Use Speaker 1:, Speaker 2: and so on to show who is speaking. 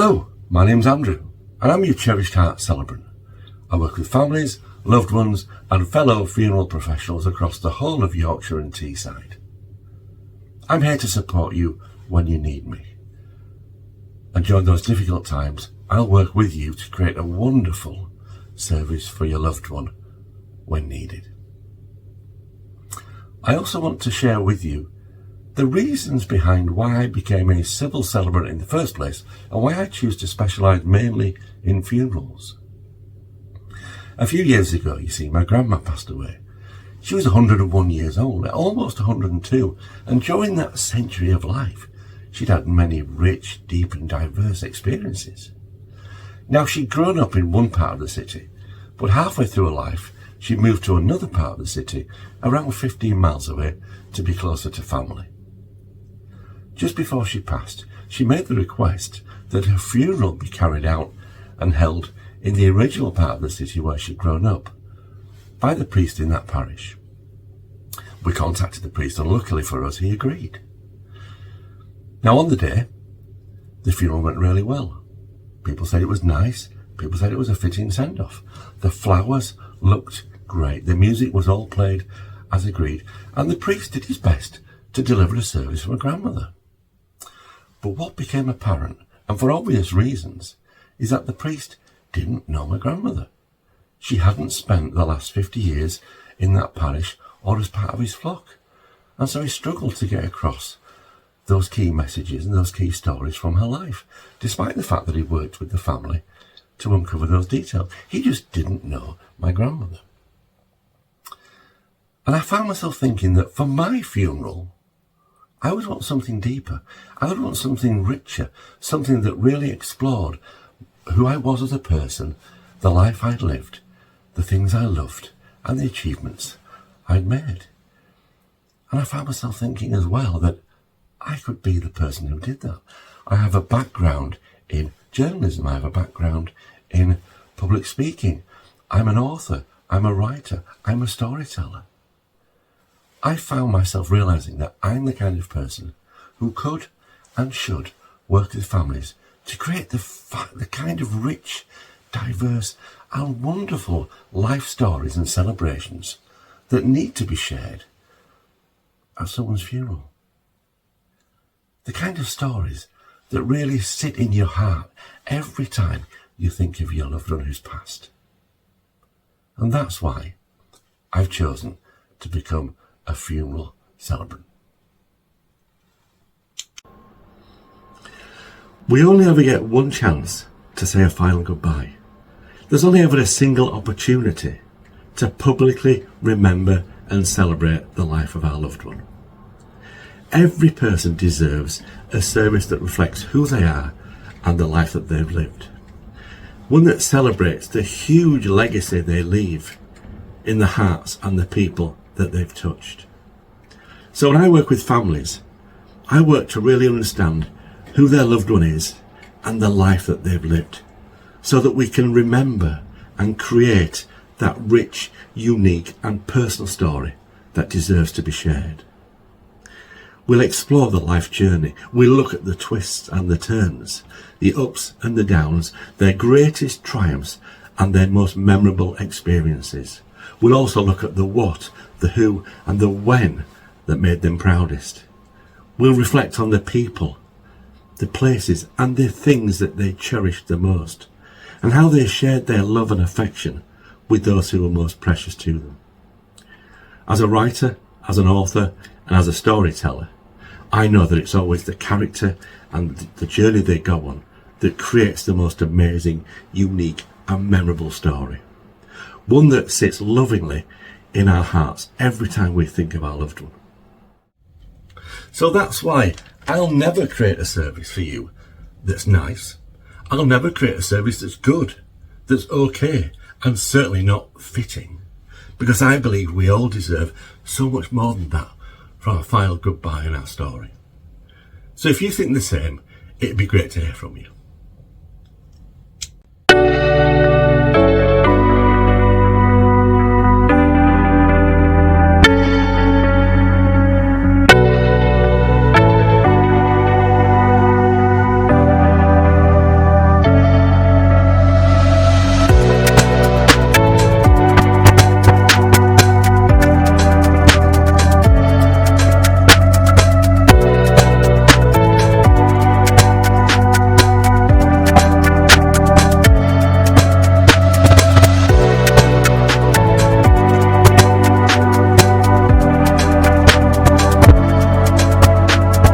Speaker 1: Hello, my name's Andrew, and I'm your Cherished Heart Celebrant. I work with families, loved ones, and fellow funeral professionals across the whole of Yorkshire and Teesside. I'm here to support you when you need me. And during those difficult times, I'll work with you to create a wonderful service for your loved one when needed. I also want to share with you the reasons behind why I became a civil celebrant in the first place and why I choose to specialise mainly in funerals. A few years ago, you see, my grandma passed away. She was 101 years old, almost 102, and during that century of life, she'd had many rich, deep and diverse experiences. Now, she'd grown up in one part of the city, but halfway through her life, she moved to another part of the city, around 15 miles away, to be closer to family. Just before she passed, she made the request that her funeral be carried out and held in the original part of the city where she'd grown up, by the priest in that parish. We contacted the priest, and luckily for us, he agreed. Now, on the day, the funeral went really well. People said it was nice. People said it was a fitting send-off. The flowers looked great. The music was all played as agreed, and the priest did his best to deliver a service for my grandmother. But what became apparent, and for obvious reasons, is that the priest didn't know my grandmother. She hadn't spent the last 50 years in that parish or as part of his flock, and so he struggled to get across those key messages and those key stories from her life, despite the fact that he worked with the family to uncover those details. He just didn't know my grandmother. And I found myself thinking that for my funeral, I would want something deeper. I would want something richer, something that really explored who I was as a person, the life I'd lived, the things I loved, and the achievements I'd made. And I found myself thinking as well that I could be the person who did that. I have a background in journalism. I have a background in public speaking. I'm an author. I'm a writer. I'm a storyteller. I found myself realising that I'm the kind of person who could and should work with families to create the kind of rich, diverse and wonderful life stories and celebrations that need to be shared at someone's funeral. The kind of stories that really sit in your heart every time you think of your loved one who's passed. And that's why I've chosen to become a funeral celebrant. We only ever get one chance to say a final goodbye. There's only ever a single opportunity to publicly remember and celebrate the life of our loved one. Every person deserves a service that reflects who they are and the life that they've lived. One that celebrates the huge legacy they leave in the hearts and the people that they've touched. So when I work with families, I work to really understand who their loved one is and the life that they've lived, so that we can remember and create that rich, unique and personal story that deserves to be shared. We'll explore the life journey. We'll look at the twists and the turns, the ups and the downs, their greatest triumphs and their most memorable experiences. We'll also look at the what, the who and the when that made them proudest. We'll reflect on the people, the places and the things that they cherished the most, and how they shared their love and affection with those who were most precious to them. As a writer, as an author and as a storyteller, I know that it's always the character and the journey they go on that creates the most amazing, unique and memorable story. One that sits lovingly in our hearts every time we think of our loved one. So that's why I'll never create a service for you that's nice. I'll never create a service that's good, that's okay, and certainly not fitting. Because I believe we all deserve so much more than that for our final goodbye in our story. So if you think the same, it'd be great to hear from you.